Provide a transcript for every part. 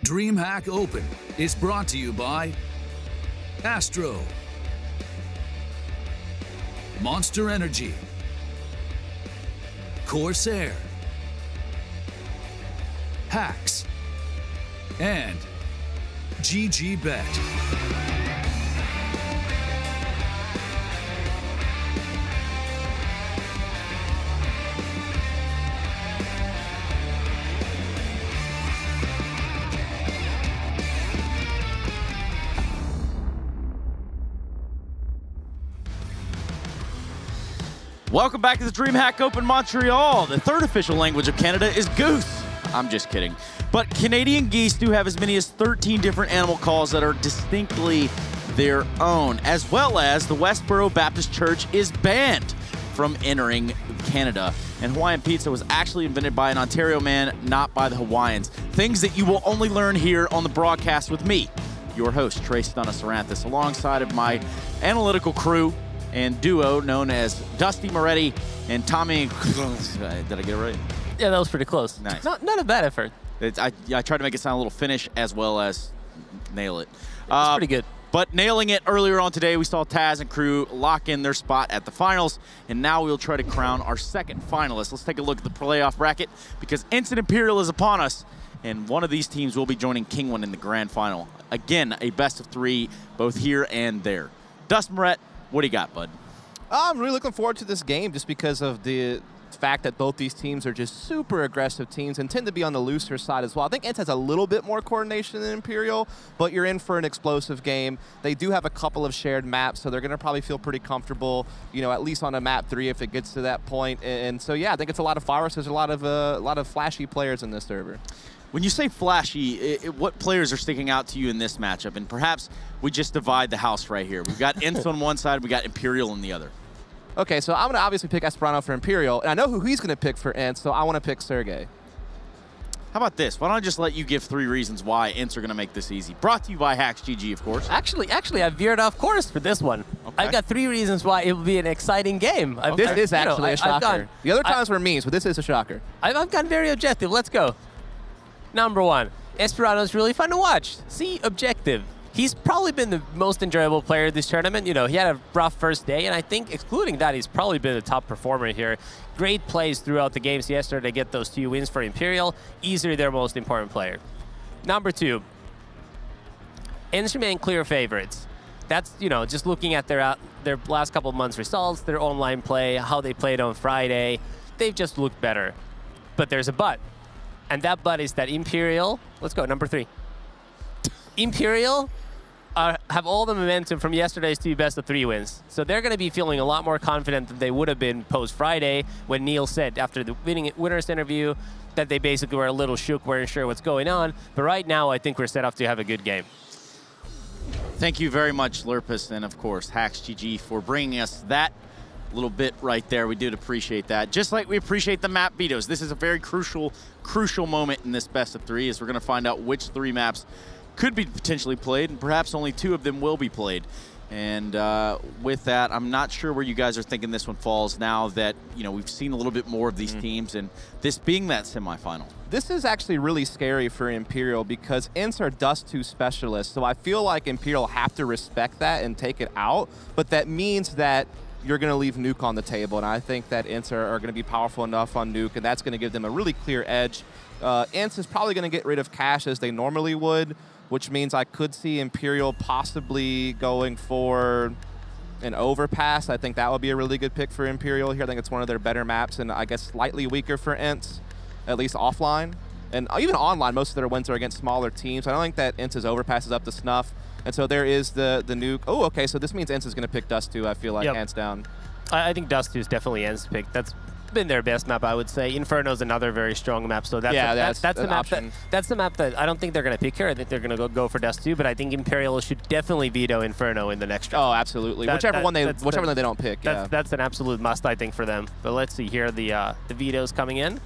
DreamHack Open is brought to you by Astro, Monster Energy, Corsair, Hacks, and GGBet. Welcome back to the DreamHack Open Montreal. The third official language of Canada is goose. I'm just kidding. But Canadian geese do have as many as 13 different animal calls that are distinctly their own, as well as the Westboro Baptist Church is banned from entering Canada. And Hawaiian pizza was actually invented by an Ontario man, not by the Hawaiians. Things that you will only learn here on the broadcast with me, your host, Trey Stunna-Saranthus, alongside of my analytical crew and duo known as Dusty Moretti and Tommy. Did I get it right? Yeah, that was pretty close. Nice. Not a bad effort. I tried to make it sound a little Finnish as well as nail it. It's pretty good. But nailing it earlier on today, we saw Taz and crew lock in their spot at the finals, and now we'll try to crown our second finalist. Let's take a look at the playoff bracket because ENCE and Imperial is upon us, and one of these teams will be joining Kingwin in the grand final. Again, a best of three, both here and there. Dustin Moret, what do you got, bud? I'm really looking forward to this game just because of the fact that both these teams are just super aggressive teams and tend to be on the looser side as well. I think ENCE has a little bit more coordination than Imperial, but you're in for an explosive game. They do have a couple of shared maps, so they're going to probably feel pretty comfortable, you know, at least on a map 3 if it gets to that point. And so, yeah, I think it's a lot of fireworks. There's a lot of flashy players in this server. When you say flashy, what players are sticking out to you in this matchup? And perhaps we just divide the house right here. We've got ENCE on one side, we got Imperial on the other. Okay, so I'm going to obviously pick Esperanto for Imperial, and I know who he's going to pick for ENCE, so I want to pick Sergey. How about this? Why don't I just let you give 3 reasons why ENCE are going to make this easy? Brought to you by Hacks GG, of course. Actually, I veered off course for this one. Okay. I've got 3 reasons why it will be an exciting game. This is actually a shocker. The other times were memes, but this is a shocker. I've gone very objective. Let's go. Number 1, Esperanto is really fun to watch. See, objective. He's probably been the most enjoyable player this tournament. You know, he had a rough first day, and I think, excluding that, he's probably been the top performer here. Great plays throughout the games yesterday to get those 2 wins for Imperial. Easily their most important player. Number 2, ENCE remain clear favorites. That's, you know, just looking at their last couple of months' results, their online play, how they played on Friday, they've just looked better. But there's a but. And that but is that Imperial, let's go, number 3. Imperial have all the momentum from yesterday's 2 best-of-3 wins. So they're going to be feeling a lot more confident than they would have been post-Friday when Neil said after the winners interview that they basically were a little shook, weren't sure what's going on. But right now, I think we're set up to have a good game. Thank you very much, Lurpus, and of course, Hacks GG for bringing us that little bit right there. We did appreciate that. Just like we appreciate the map vetoes. This is a very crucial moment in this best-of-3 as we're going to find out which 3 maps could be potentially played, and perhaps only 2 of them will be played. And with that, I'm not sure where you guys are thinking this one falls now that, you know, we've seen a little bit more of these teams, and this being that semifinal. This is actually really scary for Imperial because ENCE are Dust 2 specialists, so I feel like Imperial have to respect that and take it out, but that means that you're going to leave Nuke on the table, and I think that ENCE are going to be powerful enough on Nuke, and that's going to give them a really clear edge. ENCE is probably going to get rid of Cash as they normally would, which means I could see Imperial possibly going for an overpass. I think that would be a really good pick for Imperial here. I think it's one of their better maps, and I guess slightly weaker for ENCE, at least offline. And even online, most of their wins are against smaller teams. I don't think that ENCE's overpass is up to snuff. And so there is the Nuke. Oh, okay, so this means ENCE is going to pick Dust 2, I feel like, hands down. I think Dust 2 is definitely ENCE's pick. That's been their best map, I would say. Inferno's another very strong map, so that's the map that I don't think they're going to pick here. I think they're going to go for Dust 2, but I think Imperial should definitely veto Inferno in the next round. Oh, absolutely. Whichever one they don't pick. That's an absolute must, I think, for them. But let's see here, the vetoes coming in.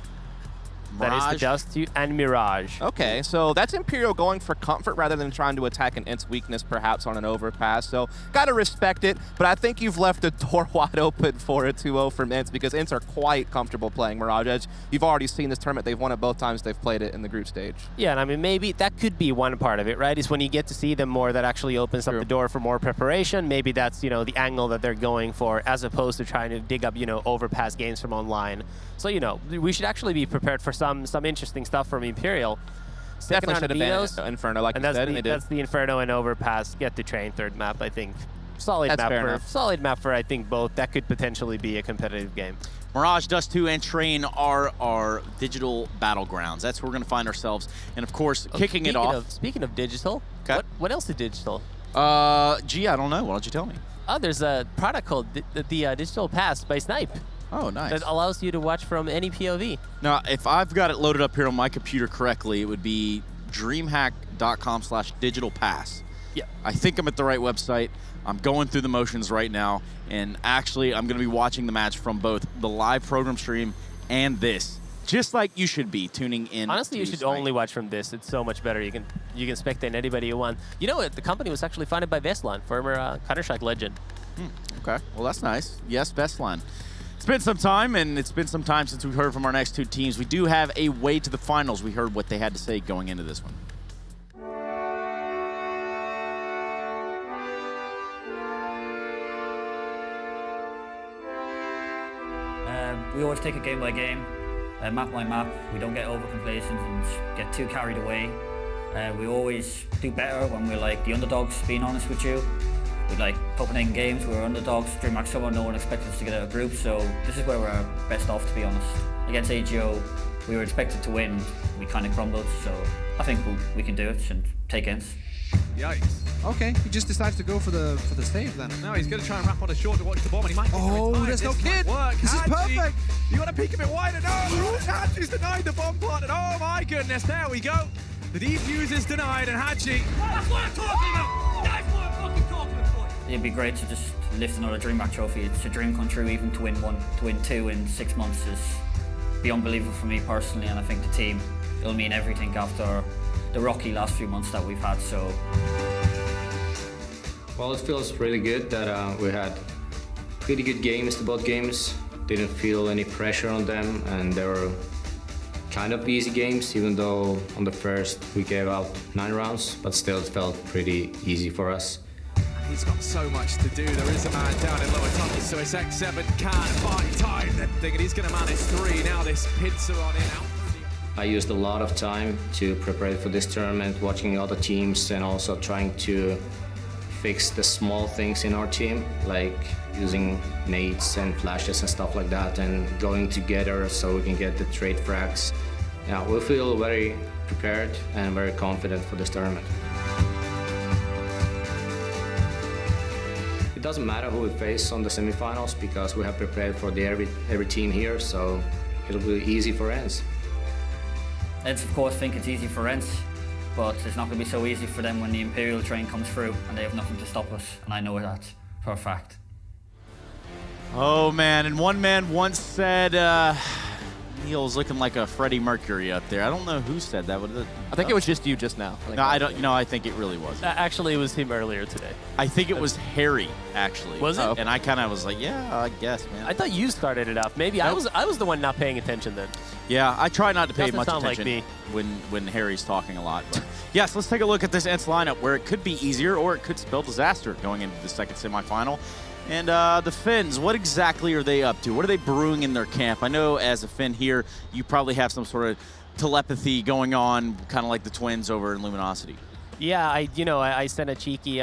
That is the Dust 2 and Mirage. Okay, so that's Imperial going for comfort rather than trying to attack an ENCE weakness perhaps on an overpass. So gotta respect it, but I think you've left the door wide open for a 2-0 from ENCE because ENCE are quite comfortable playing Mirage Edge. You've already seen this tournament. They've won it both times they've played it in the group stage. Yeah, and I mean, maybe that could be one part of it, right? Is when you get to see them more, that actually opens up the door for more preparation. Maybe that's, you know, the angle that they're going for as opposed to trying to dig up, you know, overpass games from online. So, you know, we should actually be prepared for some interesting stuff from Imperial. Definitely should have been Inferno, like you said, and they did. That's the Inferno and Overpass. Get to train third map, I think. Solid map for I think both. That could potentially be a competitive game. Mirage, Dust 2, and Train are our digital battlegrounds. That's where we're going to find ourselves. And of course, kicking it off. Speaking of digital, what else is digital? Gee, I don't know. Why don't you tell me? Oh, there's a product called the Digital Pass by Snipe. Oh, nice. That allows you to watch from any POV. Now, if I've got it loaded up here on my computer correctly, it would be dreamhack.com/digitalpass. Yeah. I think I'm at the right website. I'm going through the motions right now, and actually, I'm going to be watching the match from both the live program stream and this, just like you should be tuning in. Honestly, you should only watch from this. It's so much better. You can spectate anybody you want. You know what? The company was actually founded by Veslan, former Counter-Strike legend. Okay, well that's nice. Yes, Veslan. It's been some time, and it's been some time since we've heard from our next two teams. We do have a way to the finals. We heard what they had to say going into this one. We always take it game by game, map by map. We don't get over complacent and get too carried away. We always do better when we're like the underdogs, being honest with you. With like Copenhagen games, we were underdogs. DreamHack summer, no one expected us to get out of group, so this is where we're best off, to be honest. Against AGO, we were expected to win. We kind of crumbled, so I think we can do it and take ENCE. Yikes. Okay, he just decides to go for the save then. No, he's going to try and wrap on a short to watch the bomb, and he might. Oh, there's no kid. This is perfect. You want to peek a bit wider. No, Hachi's denied the bomb plant, and oh my goodness, there we go. The defuse is denied, and Hachi. That's what I'm talking about. That's what I'm fucking talking about. It'd be great to just lift another DreamHack trophy. It's a dream come true. Even to win one, to win two in 6 months is be unbelievable for me personally, and I think the team. It'll mean everything after the rocky last few months that we've had. So. Well, it feels really good that we had pretty good games to both games. Didn't feel any pressure on them, and they were kind of easy games, even though on the first we gave out 9 rounds, but still it felt pretty easy for us. He's got so much to do. There is a man down in lower tunnels, so it's X7 can't find time. Then thinking he's going to manage 3. Now this pincer on in. I used a lot of time to prepare for this tournament, watching other teams and also trying to fix the small things in our team, like using nades and flashes and stuff like that, and going together so we can get the trade frags. Yeah, we feel very prepared and very confident for this tournament. It doesn't matter who we face on the semifinals because we have prepared for every team here, so it'll be easy for ENCE. ENCE, of course, think it's easy for ENCE, but it's not going to be so easy for them when the Imperial train comes through and they have nothing to stop us, and I know that for a fact. Oh man, and one man once said, Neil's looking like a Freddie Mercury up there. I don't know who said that. I think it was just you just now. No, I don't. No, I think it really was. Actually, it was him earlier today. I think it was Harry, actually. Was it? And I kind of was like, yeah, I guess, man. I thought you started it off. Maybe I was the one not paying attention then. Yeah, I try not to pay much sound attention like me. when Harry's talking a lot. But yes, let's take a look at this ENCE lineup where it could be easier or it could spell disaster going into the second semifinal. And the Finns, what exactly are they up to? What are they brewing in their camp? I know as a Finn here, you probably have some sort of telepathy going on, kind of like the twins over in Luminosity. Yeah, I sent a cheeky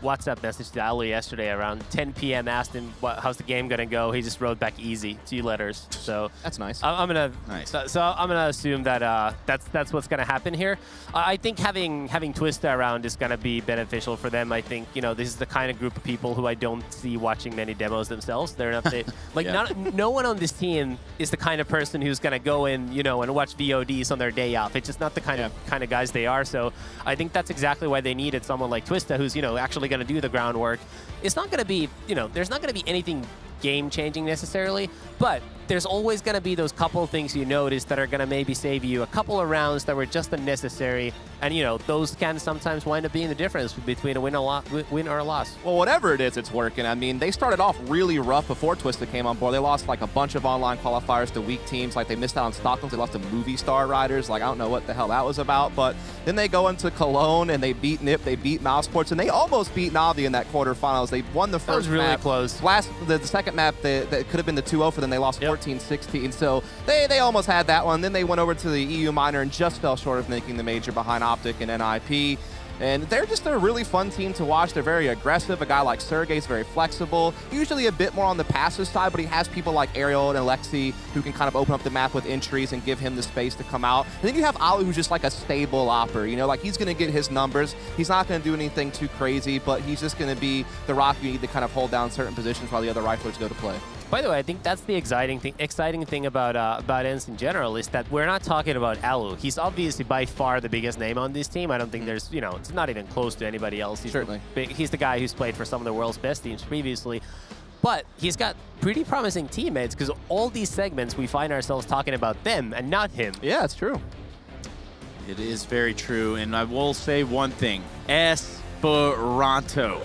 WhatsApp message to Ali yesterday around 10 p.m. Asked him how's the game gonna go. He just wrote back easy, 2 letters. So that's nice. I'm gonna assume that that's what's gonna happen here. I think having Twista around is gonna be beneficial for them. I think this is the kind of group of people who I don't see watching many demos themselves. They're not like no one on this team is the kind of person who's gonna go in and watch VODs on their day off. It's just not the kind of guys they are. So I think that's exactly why they needed someone like Twista, who's actually going to do the groundwork. It's not going to be, there's not going to be anything game-changing necessarily, but there's always going to be those couple of things you notice that are going to maybe save you a couple of rounds that were just unnecessary. And, you know, those can sometimes wind up being the difference between a win or a loss. Well, whatever it is, it's working. I mean, they started off really rough before Twisted came on board. They lost like a bunch of online qualifiers to weak teams. Like they missed out on Stockholm. They lost to Movie Star Riders. Like I don't know what the hell that was about. But then they go into Cologne and they beat NIP. They beat Mousesports and they almost beat Navi in that quarterfinals. They won the first That was really map. close. The second map, that could have been the 2-0 for them. They lost 14-16. So they almost had that one. Then they went over to the EU minor and just fell short of making the major behind Optic and NIP. And they're just a really fun team to watch. They're very aggressive. A guy like Sergey is very flexible, usually a bit more on the passive side, but he has people like Ariel and Alexi who can kind of open up the map with entries and give him the space to come out. And then you have Alu, who's just like a stable opper. You know, like he's going to get his numbers. He's not going to do anything too crazy, but he's just going to be the rock you need to kind of hold down certain positions while the other riflers go to play. By the way, I think that's the exciting thing about ENCE in general is that we're not talking about Alu. He's obviously by far the biggest name on this team. I don't think there's, you know, it's not even close to anybody else. He's Certainly. He's the guy who's played for some of the world's best teams previously. But he's got pretty promising teammates because all these segments we find ourselves talking about them and not him. Yeah, it's true. It is very true, and I will say one thing. Esperanto.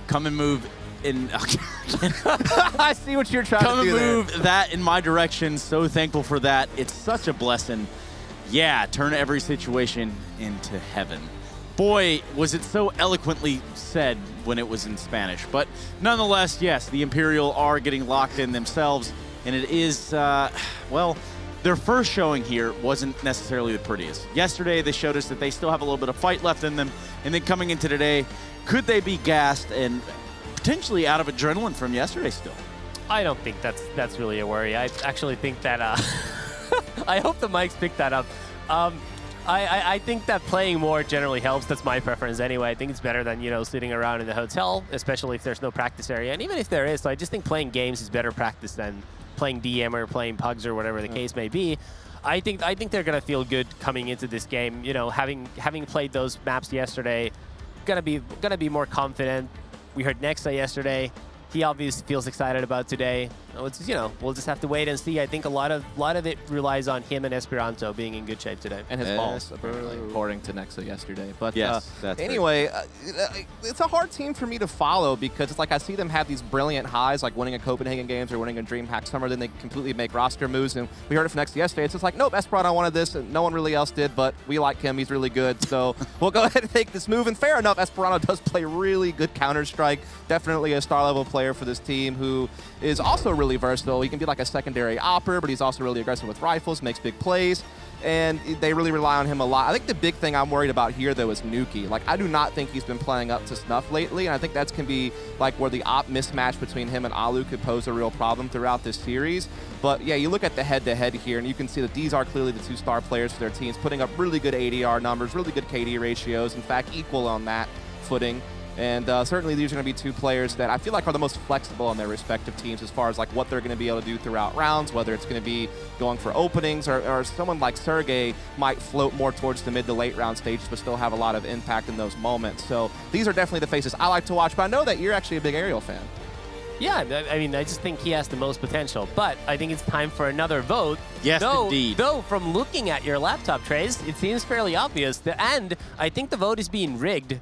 Come and move in... I see what you're trying to do Come and there. move that in my direction. So thankful for that. It's such a blessing. Yeah, turn every situation into heaven. Boy, was it so eloquently said when it was in Spanish. But nonetheless, yes, the Imperial are getting locked in themselves, and it is, well, their first showing here wasn't necessarily the prettiest. Yesterday, they showed us that they still have a little bit of fight left in them, and then coming into today, could they be gassed and potentially out of adrenaline from yesterday still? I don't think that's really a worry. I actually think that, I hope the mics picked that up. I think that playing more generally helps. That's my preference anyway. I think it's better than, you know, sitting around in the hotel, especially if there's no practice area. And even if there is, so I just think playing games is better practice than playing DM or playing pugs or whatever the case may be. I think they're going to feel good coming into this game. You know, having played those maps yesterday, gonna be more confident. We heard Nexa yesterday. He obviously feels excited about today. It's just, you know, we'll just have to wait and see. I think a lot of it relies on him and Esperanto being in good shape today. And his balls, apparently, according to Nexa yesterday. But yes, anyway, it's a hard team for me to follow because it's like I see them have these brilliant highs, like winning a Copenhagen Games or winning a DreamHack Summer, then they completely make roster moves. And we heard it from Nexa yesterday. It's just like, nope, Esperanto wanted this, and no one really else did, but we like him. He's really good. So we'll go ahead and take this move. And fair enough, Esperanto does play really good Counter-Strike. Definitely a star-level player for this team who is also really versatile. He can be like a secondary opper, but he's also really aggressive with rifles, makes big plays, and they really rely on him a lot. I think the big thing I'm worried about here, though, is Nuki. Like, I do not think he's been playing up to snuff lately, and I think that can be like where the op mismatch between him and Alu could pose a real problem throughout this series. But yeah, you look at the head-to-head here, and you can see that these are clearly the two star players for their teams, putting up really good ADR numbers, really good KD ratios, in fact, equal on that footing. And certainly these are going to be two players that I feel like are the most flexible on their respective teams as far as like what they're going to be able to do throughout rounds, whether it's going to be going for openings or someone like Sergey might float more towards the mid to late round stages but still have a lot of impact in those moments. So these are definitely the faces I like to watch, but I know that you're actually a big Ariel fan. Yeah, I mean, I just think he has the most potential, but I think it's time for another vote. Yes, indeed. Though, from looking at your laptop trays, it seems fairly obvious, and I think the vote is being rigged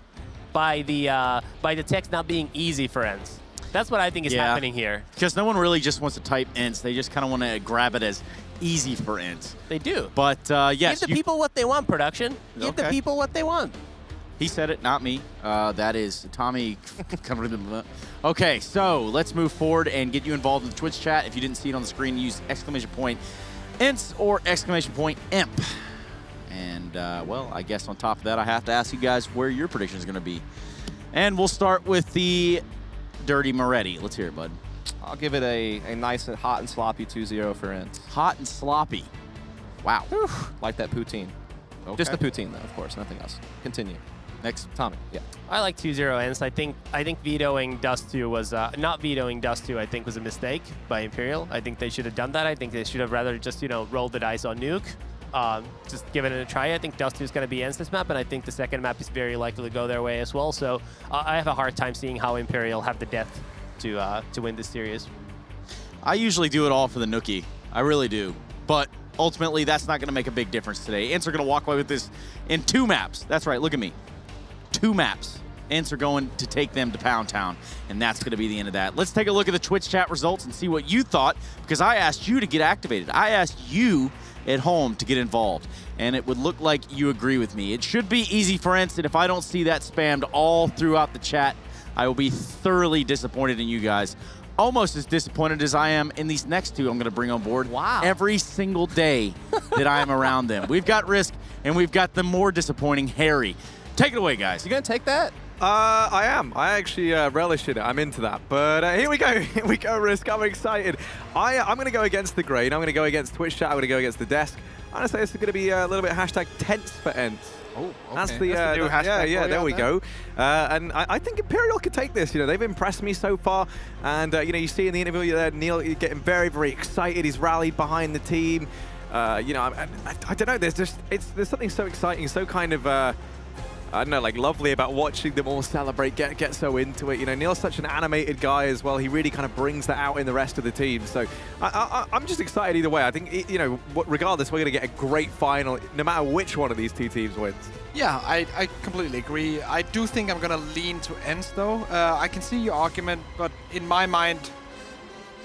by the text not being easy for ENCE. That's what I think is happening here. Because no one really just wants to type ENCE. They just kind of want to grab it as easy for ENCE. They do. But yes. Give the people what they want, production. Give the people what they want. He said it, not me. That is Tommy. Okay, so let's move forward and get you involved in the Twitch chat. If you didn't see it on the screen, use !ENCE or !IMP. And, well, I guess on top of that, I have to ask you guys where your prediction is going to be. And we'll start with the Dirty Moretti. Let's hear it, bud. I'll give it a nice and hot and sloppy 2-0 for ENCE. Hot and sloppy. Wow. Whew. Like that poutine. Okay. Just the poutine, though, of course, nothing else. Continue. Next. Tommy. Yeah. I like 2-0 ENCE. I think vetoing Dust 2 was not vetoing Dust 2. I think was a mistake by Imperial. I think they should have done that. I think they should have rather just rolled the dice on Nuke. Just giving it a try. I think Dust 2 is going to be ENCE's map, and I think the second map is very likely to go their way as well. So I have a hard time seeing how Imperial have the depth to win this series. I usually do it all for the nookie. I really do. But ultimately, that's not going to make a big difference today. ENCE are going to walk away with this in 2 maps. That's right, look at me. 2 maps. ENCE are going to take them to Pound Town, and that's going to be the end of that. Let's take a look at the Twitch chat results and see what you thought, because I asked you to get activated. I asked you at home to get involved, and it would look like you agree with me. It should be easy for ENCE, and if I don't see that spammed all throughout the chat, I will be thoroughly disappointed in you guys. Almost as disappointed as I am in these next 2 I'm going to bring on board every single day that I am around them. We've got Risk, and we've got the more disappointing Harry. Take it away, guys. You going to take that? I am. I actually relish in it. I'm into that. But here we go. Here we go, Risk. I'm excited. I'm going to go against the grain. I'm going to go against Twitch chat. I'm going to go against the desk. I'm going to say this is going to be a little bit hashtag tense for ENCE. Oh, okay. That's the new hashtag. Yeah, there we go. And I think Imperial could take this. You know, they've impressed me so far. And, you know, you see in the interview there, Neil getting very, very excited. He's rallied behind the team. You know, I don't know. There's something so exciting, so kind of... I don't know, like lovely about watching them all celebrate, get so into it. You know, Neil's such an animated guy as well. He really kind of brings that out in the rest of the team. So I'm just excited either way. I think, you know, regardless, we're going to get a great final, no matter which one of these 2 teams wins. Yeah, I completely agree. I do think I'm going to lean to ENCE, though. I can see your argument, but in my mind,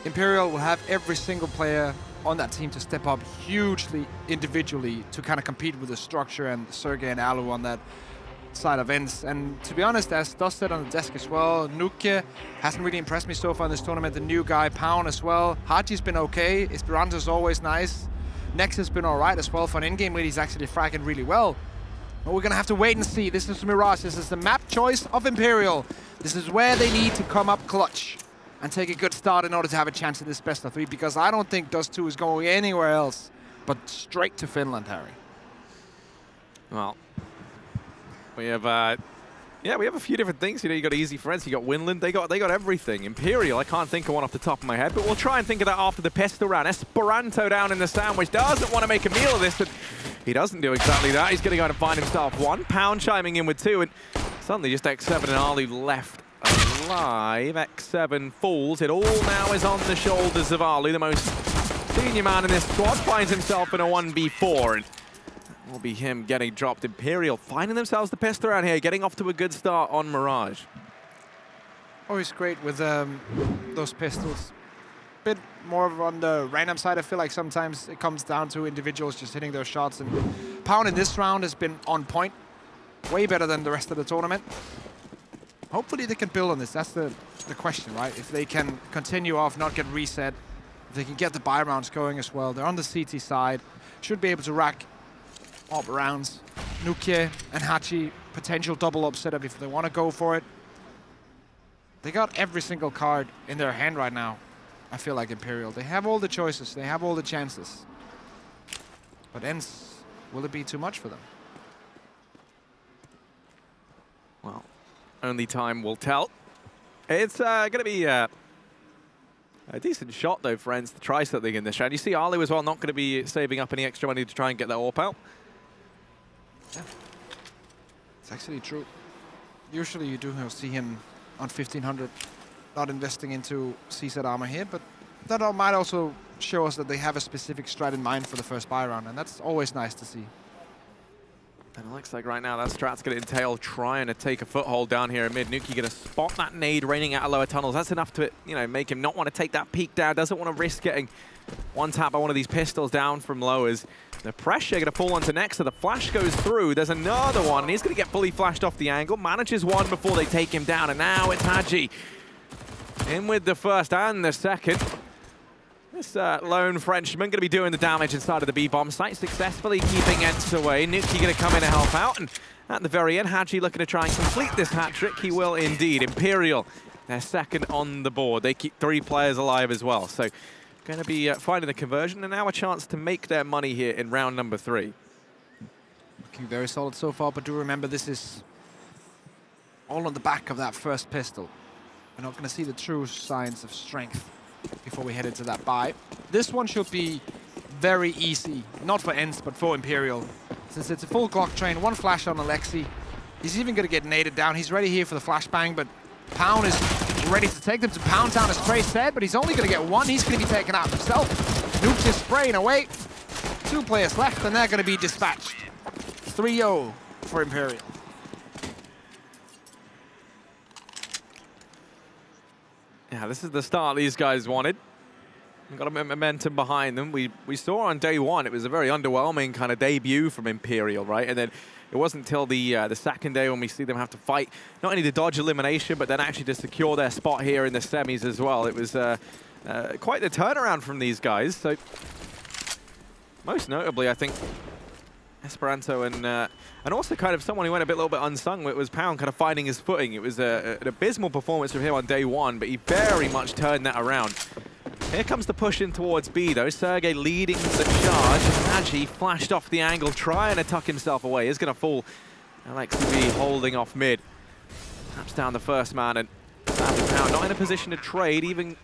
Imperial will have every single player on that team to step up hugely individually to kind of compete with the structure and Sergey and Alu on that side of ENCE. And to be honest, as Dust said on the desk as well, Nuke hasn't really impressed me so far in this tournament. The new guy, Pound as well. Hachi's been okay. Esperanto's always nice. Nex has been all right as well. For an in-game lead, he's actually fragging really well. But we're going to have to wait and see. This is Mirage. This is the map choice of Imperial. This is where they need to come up clutch and take a good start in order to have a chance at this best of 3, because I don't think Dust 2 is going anywhere else but straight to Finland, Harry. Well, we have, yeah, we have a few different things. You know, you got Easy Friends, you got Winland, they got everything. Imperial, I can't think of one off the top of my head, but we'll try and think of that after the pistol round. Esperanto down in the sandwich doesn't want to make a meal of this, but he doesn't do exactly that. He's going to go and find himself 1. Pound chiming in with 2, and suddenly just X7 and Alu left alive. X7 falls. It all now is on the shoulders of Alu, the most senior man in this squad, finds himself in a 1v4. And will be him getting dropped. Imperial finding themselves the pistol around here, getting off to a good start on Mirage. Always great with those pistols. Bit more on the random side. I feel like sometimes it comes down to individuals just hitting those shots. And Pound in this round has been on point. Way better than the rest of the tournament. Hopefully they can build on this. That's the question, right? If they can continue off, not get reset. If they can get the buy rounds going as well. They're on the CT side. Should be able to rack up rounds. Nuke and Hachi, potential double up setup if they want to go for it. They got every single card in their hand right now. I feel like Imperial. They have all the choices. They have all the chances. But ENCE, will it be too much for them? Well, only time will tell. It's going to be a decent shot, though, for ENCE to try something in this round. You see Alu as well, not going to be saving up any extra money to try and get that AWP out. Yeah. It's actually true. Usually you do see him on 1500, not investing into CZ armor here, but that might also show us that they have a specific strat in mind for the first buy round, and that's always nice to see. And it looks like right now that strat's going to entail trying to take a foothold down here in mid. Nuki going to spot that nade raining out of lower tunnels. That's enough to, you know, make him not want to take that peek down. Doesn't want to risk getting one tap by one of these pistols down from lowers. The pressure going to fall onto Nex, so the flash goes through. There's another one, and he's going to get fully flashed off the angle. Manages one before they take him down, and now it's Haji in with the first and the second. This lone Frenchman going to be doing the damage inside of the B-bomb site, successfully keeping ENCE away. Nuki going to come in to help out, and at the very end, Haji looking to try and complete this hat-trick. He will indeed. Imperial, they're second on the board. They keep 3 players alive as well, so going to be finding the conversion, and now a chance to make their money here in round number 3. Looking very solid so far, but do remember this is all on the back of that first pistol. We're not going to see the true signs of strength before we head into that buy. This one should be very easy, not for ENCE, but for Imperial. Since it's a full Glock train, 1 flash on Alexi. He's even going to get naded down. He's ready here for the flashbang, but Pound is ready to take them to pound town, as Trey said, but he's only going to get one. He's going to be taken out himself. Nuke is spraying away. 2 players left, and they're going to be dispatched. 3-0 for Imperial. Yeah, this is the start these guys wanted. We've got a bit of momentum behind them. We saw on day one, it was a very underwhelming kind of debut from Imperial, right? And then it wasn't until the second day when we see them have to fight, not only to dodge elimination, but then actually to secure their spot here in the semis as well. It was quite the turnaround from these guys. So most notably, I think, Esperanto and also kind of someone who went a little bit unsung. It was Pound kind of finding his footing. It was an abysmal performance from him on day one, but he very much turned that around. Here comes the push in towards B, though. Sergey leading the charge. Haji flashed off the angle, trying to tuck himself away. Is going to fall. LXB holding off mid. Taps down the first man, and Pound not in a position to trade, even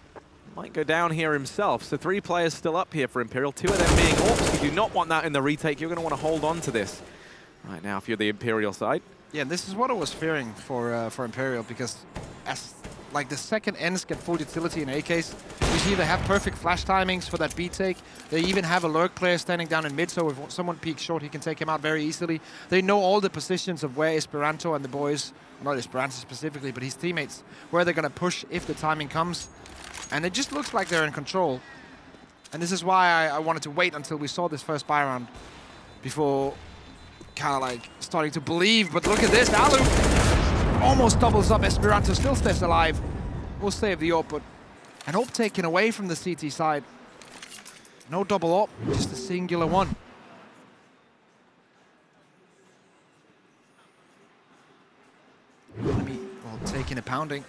might go down here himself. So 3 players still up here for Imperial, 2 of them being Orcs. You do not want that in the retake. You're going to want to hold on to this right now if you're the Imperial side. Yeah, this is what I was fearing for Imperial, because as like the second ENCE get full utility in AKs, you see they have perfect flash timings for that B take. They even have a lurk player standing down in mid, so if someone peeks short, he can take him out very easily. They know all the positions of where Esperanto and the boys, not Esperanto specifically, but his teammates, where they're going to push if the timing comes. And it just looks like they're in control. And this is why I wanted to wait until we saw this first buy round before kind of like starting to believe. But look at this, Alu almost doubles up. Esperanto still stays alive. We'll save the AWP, but an AWP taken away from the CT side. No double AWP, just a singular one. Enemy, well, taking a pounding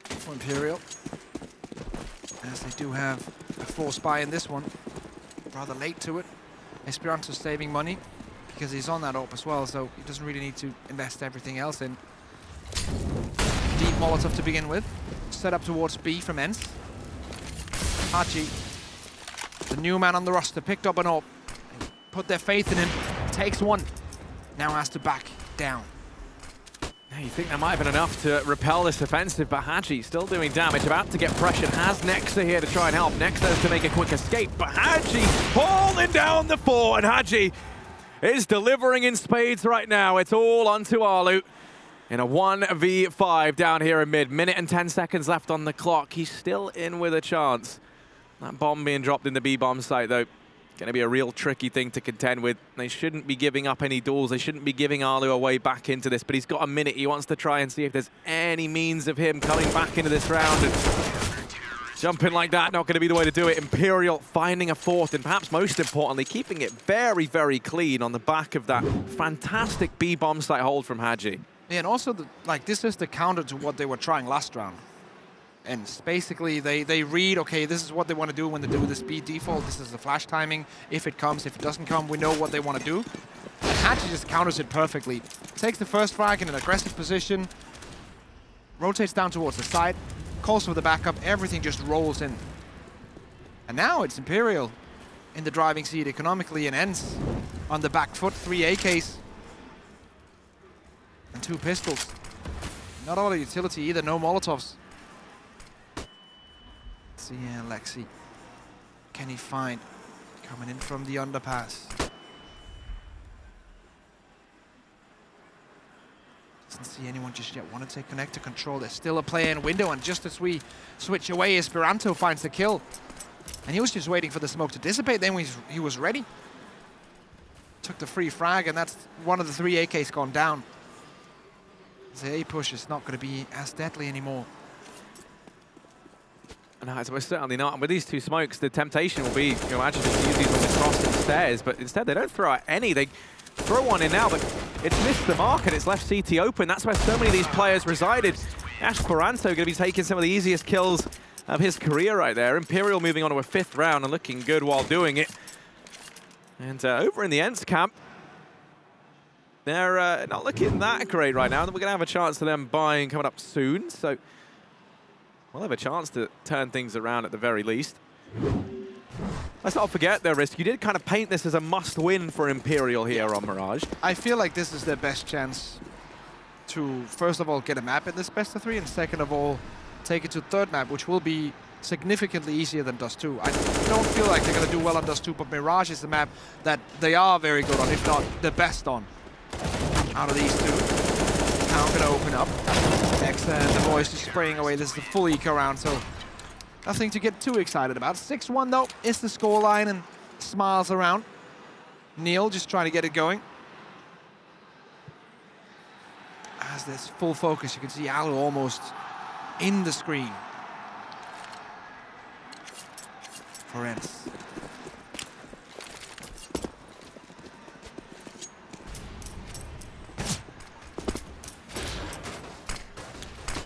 for Imperial, as they do have a force buy in this one. Rather late to it. Esperanto's saving money because he's on that AWP as well, so he doesn't really need to invest everything else in. Deep Molotov to begin with. Set up towards B from ENCE. Hachi, the new man on the roster, picked up an AWP. Put their faith in him. Takes one. Now has to back down. Yeah, you think that might have been enough to repel this offensive, but Haji still doing damage, about to get pressured. Has Nexa here to try and help. Nexa to make a quick escape, but Haji holding down the fort, and Haji is delivering in spades right now. It's all onto Arlu in a 1v5 down here in mid. Minute and 10 seconds left on the clock. He's still in with a chance. That bomb being dropped in the B-bomb site, though, going to be a real tricky thing to contend with. They shouldn't be giving up any duels. They shouldn't be giving Arlu away back into this, but he's got a minute. He wants to try and see if there's any means of him coming back into this round. And jumping like that, not going to be the way to do it. Imperial finding a fourth, and perhaps most importantly, keeping it very, very clean on the back of that fantastic B-bomb site hold from Haji. Yeah, and also, this is the counter to what they were trying last round. And basically, they read, okay, this is what they want to do when they do the speed default. This is the flash timing. If it comes, if it doesn't come, we know what they want to do. And Hachi just counters it perfectly. Takes the first frag in an aggressive position. Rotates down towards the side. Calls for the backup. Everything just rolls in. And now it's Imperial in the driving seat economically, and ENCE on the back foot. 3 AKs. And 2 pistols. Not a lot of utility either. No Molotovs. See, Lexi, can he find coming in from the underpass? Doesn't see anyone just yet. Want to take connect to control. There's still a player in window, and just as we switch away, Esperanto finds the kill. And he was just waiting for the smoke to dissipate. Then he was ready. Took the free frag, and that's one of the 3 AKs gone down. The A push is not going to be as deadly anymore. No, it's certainly not. And with these 2 smokes, the temptation will be, you imagine, to use these on the cross and stairs, but instead they don't throw out any. They throw one in now, but it's missed the mark and it's left CT open. That's where so many of these players resided. Esperanto going to be taking some of the easiest kills of his career right there. Imperial moving on to a 5th round and looking good while doing it. And over in the ENCE camp, they're not looking that great right now. We're going to have a chance to them buying coming up soon, so we'll have a chance to turn things around at the very least. Let's not forget their risk. You did kind of paint this as a must-win for Imperial here on Mirage. I feel like this is their best chance to, first of all, get a map in this best of 3, and second of all, take it to third map, which will be significantly easier than Dust 2. I don't feel like they're going to do well on Dust 2, but Mirage is the map that they are very good on, if not the best on. Out of these two. Now going to open up. Next, the boys just spraying away. This is the full eco round, so nothing to get too excited about. 6-1 though is the scoreline, and smiles around. Neil just trying to get it going. As this full focus, you can see Alu almost in the screen for ENCE.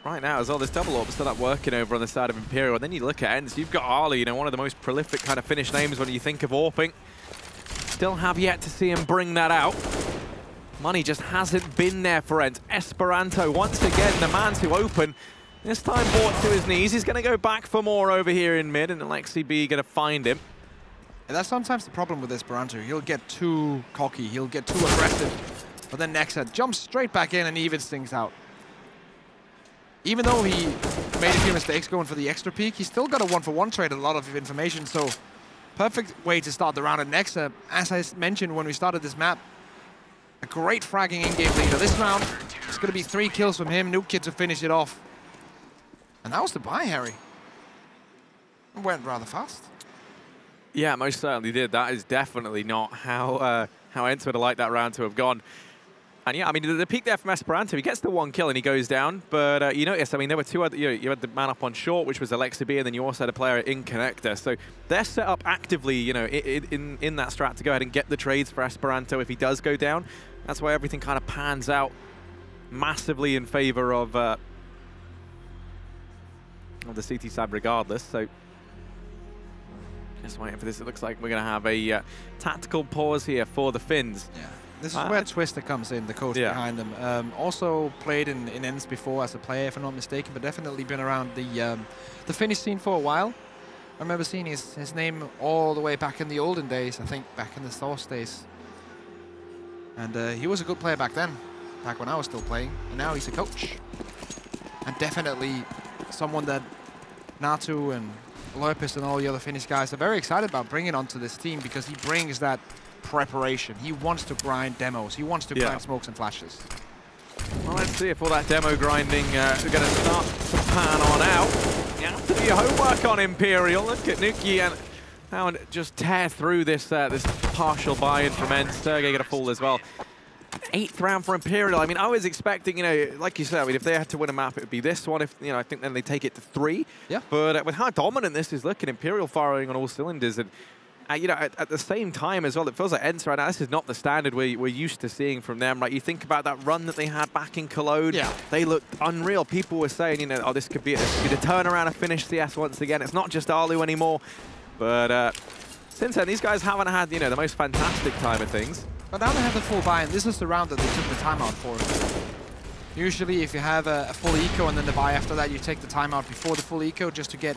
Right now as well, this double orb is still up working over on the side of Imperial. And then you look at ENCE, you've got Ali, you know, one of the most prolific kind of Finnish names when you think of AWPing. Still have yet to see him bring that out. Money just hasn't been there for ENCE. Esperanto, once again, the man to open. This time brought to his knees. He's going to go back for more over here in mid, and Alexi B going to find him. And that's sometimes the problem with Esperanto. He'll get too cocky, he'll get too aggressive. But then Nexa jumps straight back in and evens things out. Even though he made a few mistakes going for the extra peek, he's still got a 1-for-1 trade, a lot of information, so perfect way to start the round. And Nexa, as I mentioned when we started this map, a great fragging in-game leader. This round, it's going to be 3 kills from him, Nuke Kid to finish it off. And that was the buy, Harry. It went rather fast. Yeah, most certainly did. That is definitely not how ENCE would have liked that round to have gone. And yeah, I mean, the peak there from Esperanto, he gets the 1 kill and he goes down. But you notice, I mean, there were 2 other, you had the man up on short, which was Alexi B, and then you also had a player in connector. So they're set up actively, you know, in that strat to go ahead and get the trades for Esperanto if he does go down. That's why everything kind of pans out massively in favor of the CT side regardless. So just waiting for this. It looks like we're going to have a tactical pause here for the Finns. Yeah. This is where Twister comes in, the coach behind them. Also played in ENCE before as a player, if I'm not mistaken, but definitely been around the Finnish scene for a while. I remember seeing his name all the way back in the olden days, I think back in the Source days. And he was a good player back then, back when I was still playing, and now he's a coach. And definitely someone that Natu and Lopez and all the other Finnish guys are very excited about bringing onto this team, because he brings that preparation. He wants to grind demos. He wants to grind smokes and flashes. Well, let's see if all that demo grinding is going to start to pan on out. You have to do your homework on Imperial. Look at Nuki and how just tear through this this partial buy-in from ENCE. Sergey going to fall as well. 8th round for Imperial. I mean, I was expecting, you know, like you said, I mean, if they had to win a map, it would be this one. If, you know, I think then they take it to 3. Yeah. But with how dominant this is looking, Imperial firing on all cylinders, and you know, at the same time as well, it feels like ENCE right now, this is not the standard we're used to seeing from them, right? You think about that run that they had back in Cologne. Yeah. They looked unreal. People were saying, you know, oh, this could be the turnaround of Finnish CS once again. It's not just Alu anymore. But since then, these guys haven't had, you know, the most fantastic time of things. But now they have the full buy-in. This is the round that they took the timeout for. Usually, if you have a full eco and then the buy after that, you take the timeout before the full eco just to get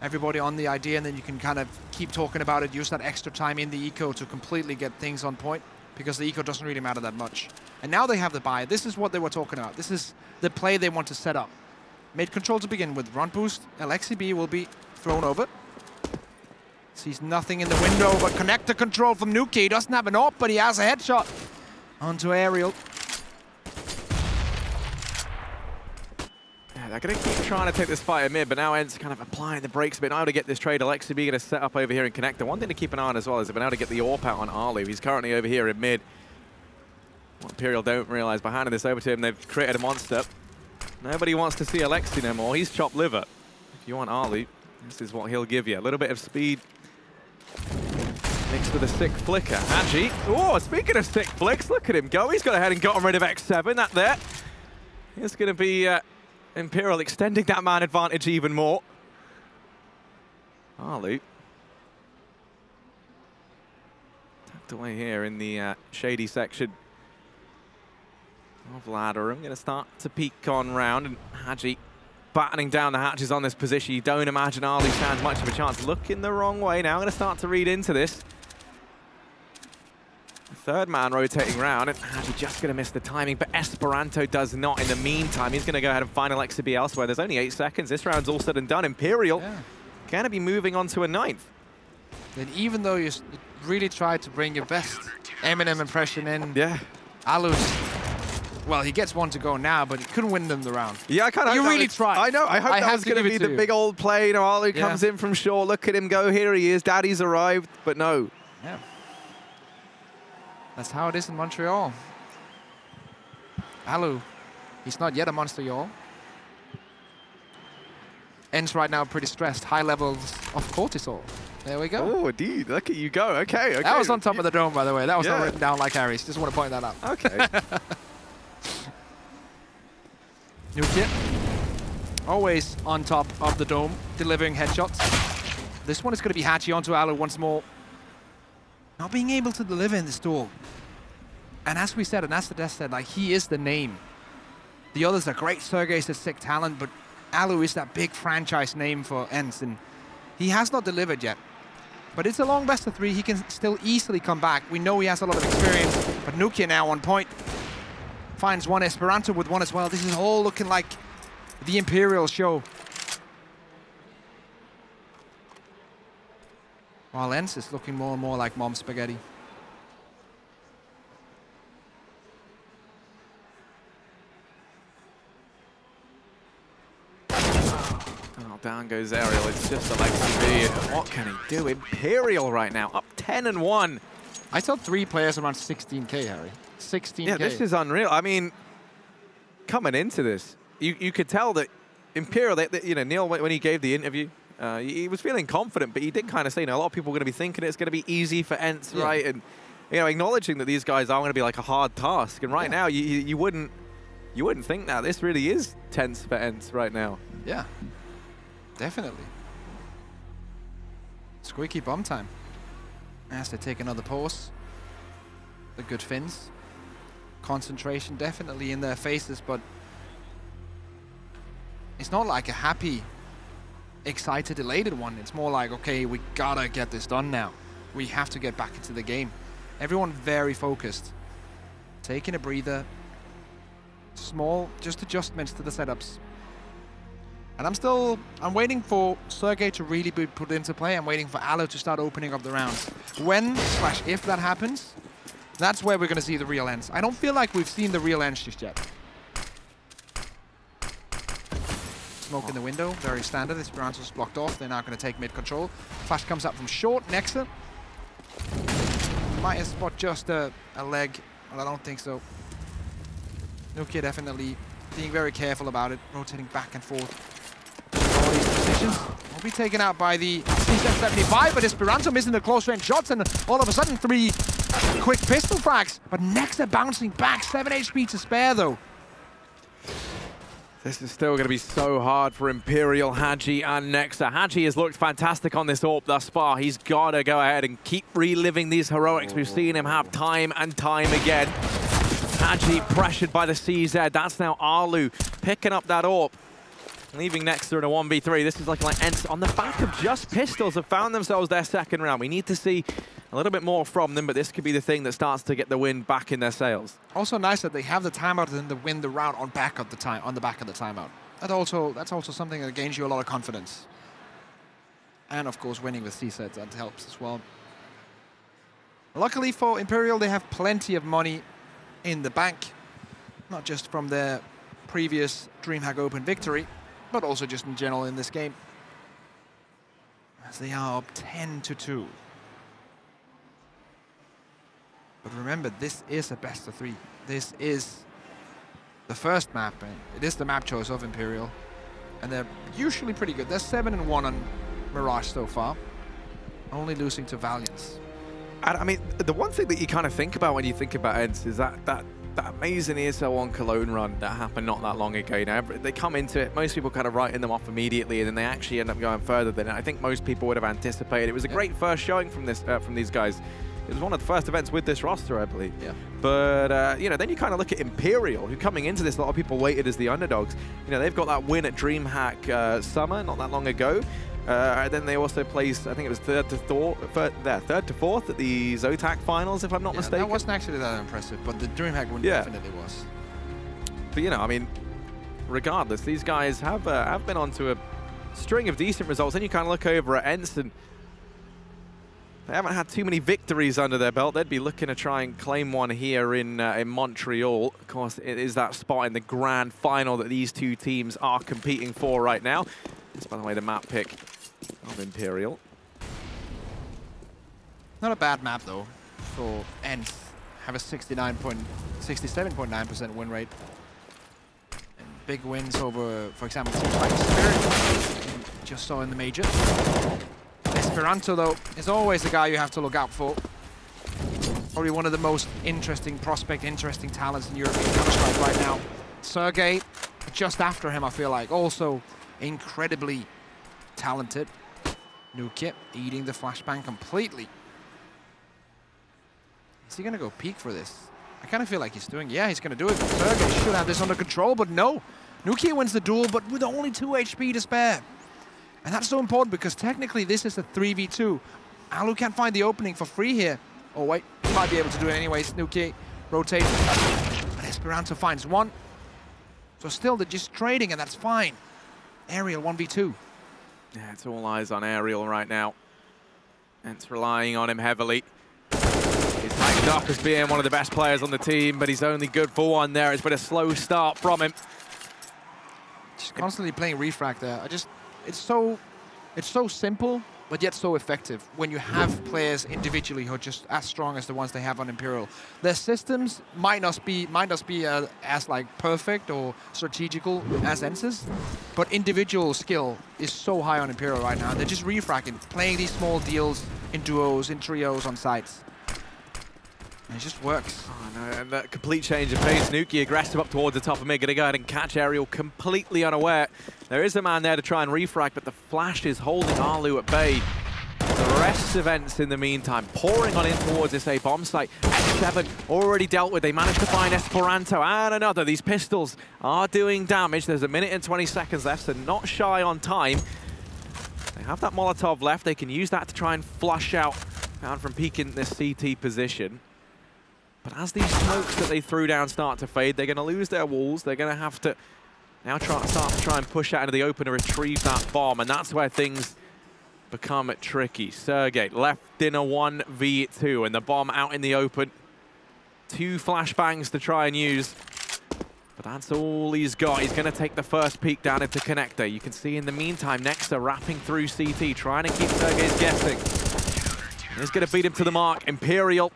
everybody on the idea, and then you can kind of keep talking about it, use that extra time in the eco to completely get things on point, because the eco doesn't really matter that much. And now they have the buy. This is what they were talking about. This is the play they want to set up. Mid control to begin with. Run boost. Alexi B will be thrown over. Sees nothing in the window, but connector control from Nuki. He doesn't have an AWP, but he has a headshot onto Aerial. They're going to keep trying to take this fight in mid, but now ENCE kind of applying the brakes a bit. Now to get this trade, Alexi B going to set up over here in connector. One thing to keep an eye on as well is they've been able to get the AWP out on Arlu. He's currently over here in mid. What Imperial don't realize, by handing this over to him, they've created a monster. Nobody wants to see Alexi no more. He's chopped liver. If you want Arlu, this is what he'll give you. A little bit of speed mixed with a sick flicker. Haji. Oh, speaking of sick flicks, look at him go. He's got ahead and gotten rid of X7. That there. It's going to be Imperial extending that man advantage even more. Arlu. Tucked away here in the shady section of ladder. I'm going to start to peek on round, and Haji battening down the hatches on this position. You don't imagine Arlu stands much of a chance. Looking the wrong way now. I'm going to start to read into this. Third man rotating around, and Haji just going to miss the timing, but Esperanto does not. In the meantime, he's going to go ahead and find Alexa B elsewhere. There's only 8 seconds. This round's all said and done. Imperial going to be moving on to a 9th. Then even though you really tried to bring your best Eminem impression in, Alu's, well, he gets one to go now, but he couldn't win them the round. Yeah, I kind of. You really tried. I know. I hope that was going to be the big old play. You know, Alu comes in from shore. Look at him go. Here he is. Daddy's arrived. But no. Yeah. That's how it is in Montreal. Alu, he's not yet a monster, y'all. ENCE right now pretty stressed. High levels of cortisol. There we go. Oh, indeed. Look at you go. Okay, okay. That was on top of the dome, by the way. That was not written down like Harry's. Just want to point that out. Okay. New kit. Always on top of the dome, delivering headshots. This one is going to be Hachi onto Alu once more. Not being able to deliver in this duel. And as we said, and as the death said, like, he is the name. The others are great. Sergey's a sick talent, but Alu is that big franchise name for ENCE, and he has not delivered yet. But it's a long best of 3. He can still easily come back. We know he has a lot of experience, but Nukia now on point. Finds one, Esperanto with one as well. This is all looking like the Imperial show. While ENCE is looking more and more like Mom Spaghetti. Oh, down goes Ariel. It's just Alexa B. And what can he do? Imperial right now, up 10-1. I saw 3 players around 16K, Harry. 16K. Yeah, this is unreal. I mean, coming into this, you could tell that Imperial, you know, Neil, when he gave the interview, he was feeling confident, but he did kind of say, you know, a lot of people are going to be thinking it's going to be easy for ENCE, right? And, you know, acknowledging that these guys are going to be like a hard task. And right now, you wouldn't think that. This really is tense for ENCE right now. Yeah, definitely. Squeaky bomb time. As they take another pause. The good Finns. Concentration definitely in their faces, but it's not like a happy, excited, elated one. It's more like, okay, we gotta get this done now. We have to get back into the game. Everyone very focused. Taking a breather. Small, just adjustments to the setups. And I'm waiting for Sergey to really be put into play. I'm waiting for Alu to start opening up the rounds. When/if that happens, that's where we're going to see the real ENCE. I don't feel like we've seen the real ENCE just yet. Smoke in the window, very standard. Esperanto's blocked off. They're now going to take mid control. Flash comes up from short. Nexa might spot just a leg, but I don't think so. Nukia definitely being very careful about it, rotating back and forth. All these positions will be taken out by the C-75, but Esperanto missing the close range shots, and all of a sudden 3 quick pistol frags. But Nexa bouncing back, 7 HP to spare though. This is still going to be so hard for Imperial, Haji, and Nexa. Haji has looked fantastic on this AWP thus far. He's got to go ahead and keep reliving these heroics. We've seen him have time and time again. Haji pressured by the CZ. That's now Alu picking up that AWP, leaving Nexa in a 1v3. This is like ENCE on the back of just pistols have found themselves their second round. We need to see a little bit more from them, but this could be the thing that starts to get the wind back in their sails. Also nice that they have the timeout and then win the round on the back of the timeout. That's also something that gains you a lot of confidence. And of course, winning with C-sets, that helps as well. Luckily for Imperial, they have plenty of money in the bank, not just from their previous DreamHack Open victory, but also just in general in this game. As they are up 10-2. But remember, this is a best of 3. This is the first map, and it is the map choice of Imperial. And they're usually pretty good. They're 7-1 on Mirage so far, only losing to Valiance. I mean, the one thing that you kind of think about when you think about ENCE is that amazing ESL1 Cologne run that happened not that long ago. You know, they come into it, most people kind of writing them off immediately, and then they actually end up going further than I think most people would have anticipated. It was a great first showing from these guys. It was one of the first events with this roster, I believe. Yeah. But, you know, then you kind of look at Imperial, who coming into this, a lot of people waited as the underdogs. You know, they've got that win at DreamHack Summer not that long ago. Then they also placed, I think it was third to fourth at the Zotac finals, if I'm not mistaken. That wasn't actually that impressive, but the DreamHack one definitely was. But you know, I mean, regardless, these guys have been onto a string of decent results. Then you kind of look over at ENCE, and they haven't had too many victories under their belt. They'd be looking to try and claim one here in Montreal. Of course, it is that spot in the grand final that these two teams are competing for right now. This, by the way, the map pick of Imperial. Not a bad map, though, for ENCE. Have a 67.9% win rate. And big wins over, for example, teams like Spirit, just saw in the major. Esperanto, though, is always the guy you have to look out for. Probably one of the most interesting talents in European Counter-Strike right now. Sergey, just after him, I feel like, also incredibly talented. Nuki eating the flashbang completely. Is he going to go peek for this? I kind of feel like he's doing, yeah, he's going to do it. Sergey should have this under control, but no. Nuki wins the duel, but with only 2 HP to spare. And that's so important because technically this is a 3v2. Alu can't find the opening for free here. Oh wait, he might be able to do it anyways. Nuki rotates, but Esperanto finds one. So still they're just trading and that's fine. Ariel 1v2. Yeah, it's all eyes on Ariel right now. And it's relying on him heavily. He's hyped up as being one of the best players on the team, but he's only good for one there. It's been a slow start from him. Just constantly playing refract there. It's so simple, but yet so effective when you have players individually who are just as strong as the ones they have on Imperial. Their systems might not be as like perfect or strategical as ENCE's, but individual skill is so high on Imperial right now. They're just refracking, playing these small deals in duos, in trios, on sites. And it just works. Oh, no, and that complete change of pace. Nuki aggressive up towards the top of mid, gonna go ahead and catch Ariel completely unaware. There is a man there to try and refract, but the flash is holding Alu at bay. The rest of ENCE in the meantime, pouring on in towards this A bomb site. X7 already dealt with. They managed to find Esperanto and another. These pistols are doing damage. There's 1 minute and 20 seconds left, so not shy on time. They have that Molotov left. They can use that to try and flush out down from peeking this CT position. But as these smokes that they threw down start to fade, they're going to lose their walls. They're going to have to now start to try and push out into the open to retrieve that bomb, and that's where things become tricky. Sergey left in a 1v2, and the bomb out in the open. 2 flashbangs to try and use, but that's all he's got. He's going to take the first peek down into connector. You can see in the meantime, Nexa wrapping through CT, trying to keep Sergey's guessing. He's going to beat him to the mark. Imperial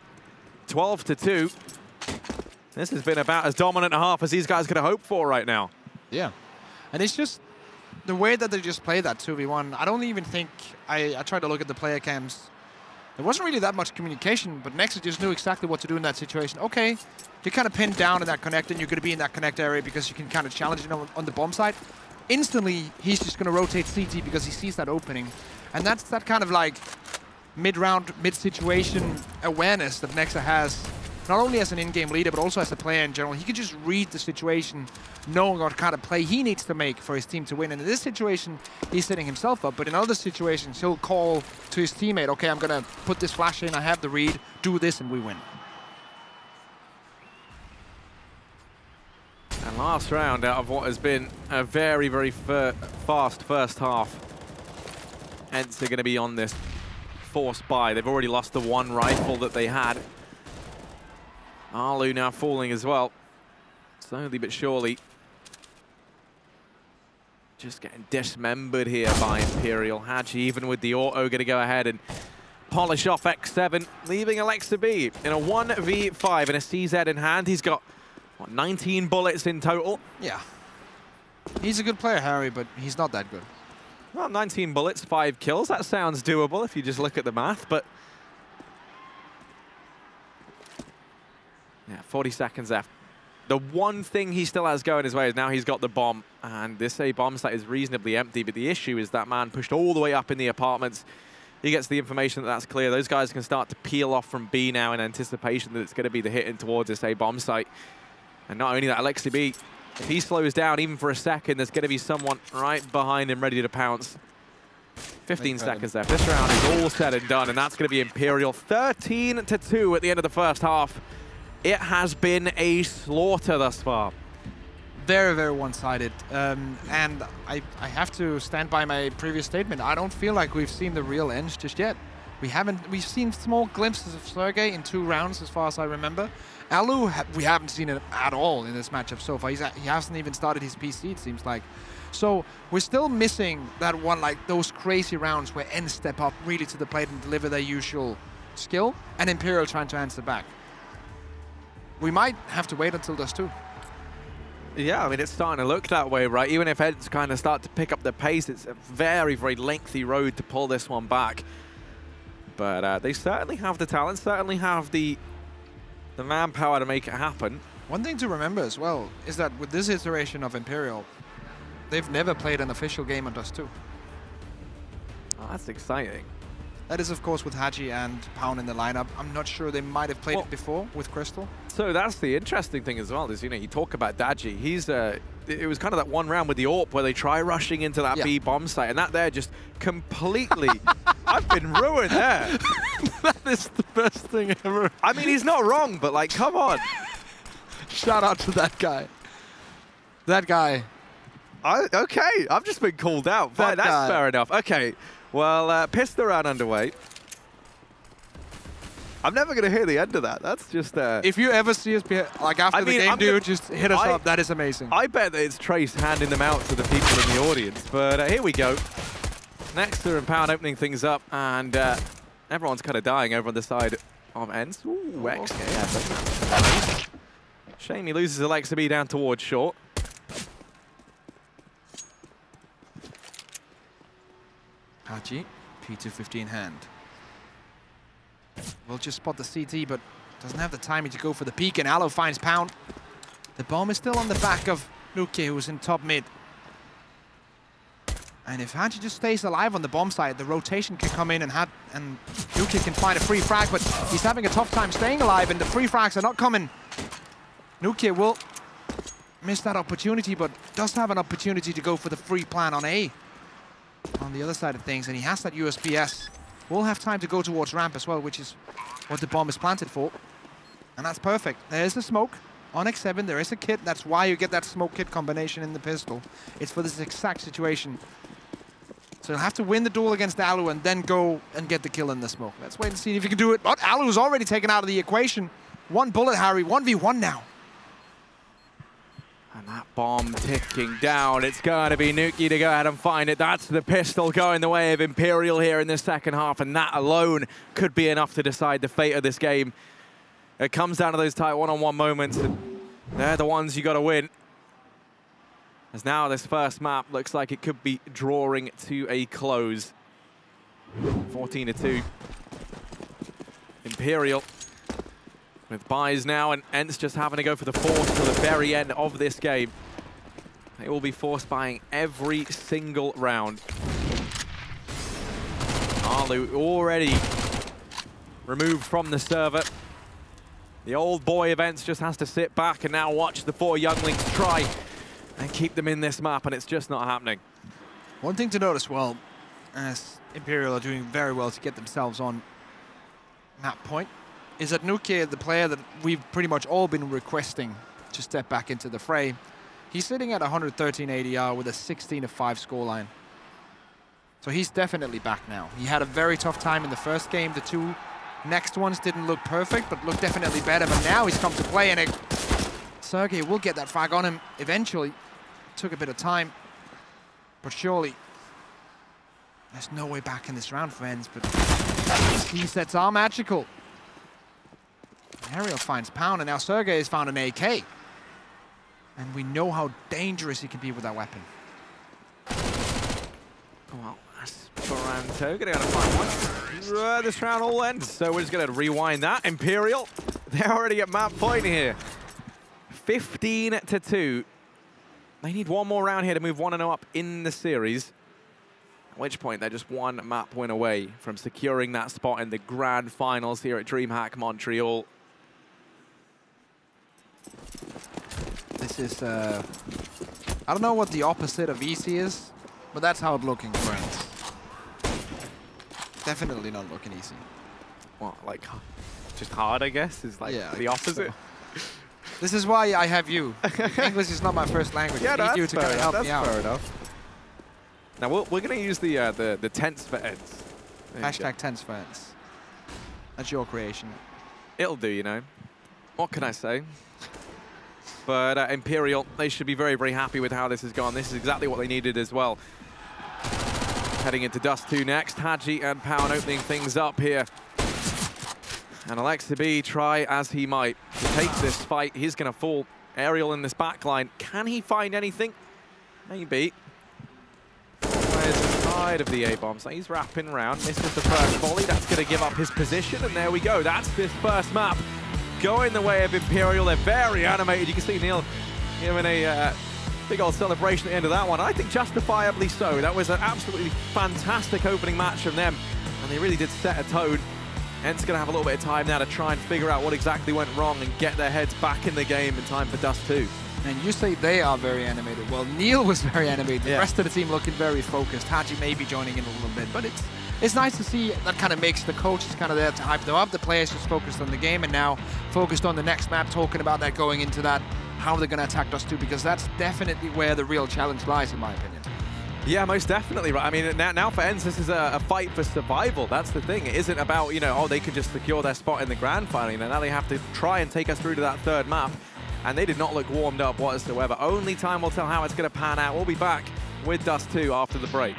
12-2. This has been about as dominant a half as these guys could have hoped for right now. Yeah, and it's just the way that they just play that 2v1. I don't even think, I tried to look at the player cams. There wasn't really that much communication, but Nexa just knew exactly what to do in that situation. Okay, you're kind of pinned down in that connect, and you're going to be in that connect area because you can kind of challenge it on the bomb side. Instantly, he's just going to rotate CT because he sees that opening. And that's that kind of like mid-round, mid-situation awareness that Nexa has, not only as an in-game leader, but also as a player in general. He can just read the situation, knowing what kind of play he needs to make for his team to win. And in this situation, he's setting himself up, but in other situations, he'll call to his teammate, okay, I'm going to put this flash in, I have the read, do this, and we win. And last round out of what has been a very, very fast first half. ENCE are going to be on this forced buy. They've already lost the 1 rifle that they had. Alu now falling as well. Slowly but surely. Just getting dismembered here by Imperial. Haji, even with the auto, going to go ahead and polish off X7, leaving Alexa B in a 1v5 and a CZ in hand. He's got, what, 19 bullets in total? Yeah. He's a good player, Harry, but he's not that good. Well, 19 bullets, 5 kills. That sounds doable if you just look at the math, but yeah, 40 seconds left. The one thing he still has going his way is now he's got the bomb, and this A bomb site is reasonably empty, but the issue is that man pushed all the way up in the apartments. He gets the information that that's clear. Those guys can start to peel off from B now in anticipation that it's going to be the hit in towards this A bomb site. And not only that, Alexi B, if he slows down even for a second, there's going to be someone right behind him ready to pounce. 15 seconds left. This round is all said and done, and that's going to be Imperial 13-2 at the end of the first half. It has been a slaughter thus far. Very, very one-sided. And I have to stand by my previous statement. I don't feel like we've seen the real ENCE just yet. We've seen small glimpses of Sergey in 2 rounds, as far as I remember. Alu, we haven't seen it at all in this matchup so far. He hasn't even started his PC, it seems like. So we're still missing that one, like those crazy rounds where ENCE step up really to the plate and deliver their usual skill, and Imperial trying to answer back. We might have to wait until those 2. Yeah, I mean, it's starting to look that way, right? Even if ENCE kind of start to pick up the pace, it's a very, very lengthy road to pull this one back. But they certainly have the talent, certainly have the manpower to make it happen. One thing to remember as well is that with this iteration of Imperial, they've never played an official game on Dust 2. Oh, that's exciting. That is, of course, with Haji and Pound in the lineup. I'm not sure they might have played it before with Crystal. So that's the interesting thing as well, is, you know, you talk about Daji. He's, it was kind of that one round with the AWP where they try rushing into that B bomb site, and that there just completely, I've been ruined there. That is the best thing ever. I mean, he's not wrong, but like, come on. Shout out to that guy. That guy. Okay, I've just been called out. That's fair enough. Okay, well, pistol round underway. I'm never going to hear the end of that. That's just... if you ever see us, like after the game, dude, just hit us up. That is amazing. I bet that it's Trace handing them out to the people in the audience. But here we go. Nexter and Pound opening things up, and everyone's kind of dying over on the side of ENCE. Ooh, okay. Shame he loses Alexa B down towards short. Haji, P250 in hand. Will just spot the CT, but doesn't have the timing to go for the peek, and Aloe finds Pound. The bomb is still on the back of Nuke, who's in top mid. And if Haji just stays alive on the bomb side, the rotation can come in, and Nuke can find a free frag, but he's having a tough time staying alive, and the free frags are not coming. Nuke will miss that opportunity, but does have an opportunity to go for the free plan on A. On the other side of things, and he has that USPS. Will have time to go towards ramp as well, which is what the bomb is planted for. And that's perfect. There's the smoke on X7. There is a kit. That's why you get that smoke kit combination in the pistol. It's for this exact situation. So he'll have to win the duel against Alu and then go and get the kill in the smoke. Let's wait and see if he can do it. But Alu's already taken out of the equation. 1 bullet, Harry. 1v1 now. And that bomb ticking down. It's going to be Nuki to go ahead and find it. That's the pistol going the way of Imperial here in the second half, and that alone could be enough to decide the fate of this game. It comes down to those tight one-on-one moments, and they're the ones you got to win. As now this first map looks like it could be drawing to a close. 14-2. Imperial with buys now, and ENCE just having to go for the force to the very end of this game. They will be force buying every single round. Alu already removed from the server. The old boy of ENCE just has to sit back and now watch the 4 younglings try and keep them in this map, and it's just not happening. One thing to note as well, as Imperial are doing very well to get themselves on map point, is that Nuke, the player that we've pretty much all been requesting to step back into the fray, he's sitting at 113 ADR with a 16-5 scoreline. So he's definitely back now. He had a very tough time in the first game. The 2 next ones didn't look perfect, but looked definitely better. But now he's come to play, and Sergey will get that frag on him eventually. Took a bit of time, but surely there's no way back in this round for ENCE, but these sets are magical. Ariel finds Pound, and now Sergey has found an AK. And we know how dangerous he can be with that weapon. Well, Esperanto gonna find one. This round all ends, so we're just gonna rewind that. Imperial, they're already at map point here. 15-2. They need one more round here to move 1-0 up in the series. At which point they're just 1 map win away from securing that spot in the grand finals here at DreamHack Montreal. This is, I don't know what the opposite of easy is, but that's how it's looking for ENCE. Definitely not looking easy. What, like, just hard, I guess, is like the opposite? So. This is why I have you. English is not my first language. Yeah, I need you to kind of help me out. Fair enough. Now, we're going to use the tense for ENCE. Hashtag tense for ENCE. That's your creation. It'll do, you know. What can I say? But Imperial, they should be very, very happy with how this has gone. This is exactly what they needed as well. Heading into Dust 2 next. Hadji and Powan opening things up here. And Alexa B, try as he might to take this fight. He's going to fall. Aerial in this backline. Can he find anything? Maybe. Where's the side of the A-bomb? So he's wrapping around. Misses the first volley. That's going to give up his position. And there we go. That's this first map going the way of Imperial. They're very animated. You can see Neil giving a big old celebration at the end of that one. I think justifiably so. That was an absolutely fantastic opening match from them. And they really did set a tone. ENCE going to have a little bit of time now to try and figure out what exactly went wrong and get their heads back in the game in time for Dust 2. And you say they are very animated. Well, Neil was very animated. Yeah. The rest of the team looking very focused. Hadji may be joining in a little bit, but it's nice to see that kind of makes the coaches kind of there to hype them up. The players just focused on the game and now focused on the next map, talking about that going into that, how they're going to attack Dust 2, because that's definitely where the real challenge lies, in my opinion. Yeah, most definitely. Right. I mean, now for ENCE, this is a fight for survival. That's the thing. It isn't about, you know, oh, they could just secure their spot in the grand final. You know, now they have to try and take us through to that third map. And they did not look warmed up whatsoever. Only time will tell how it's going to pan out. We'll be back with Dust 2 after the break.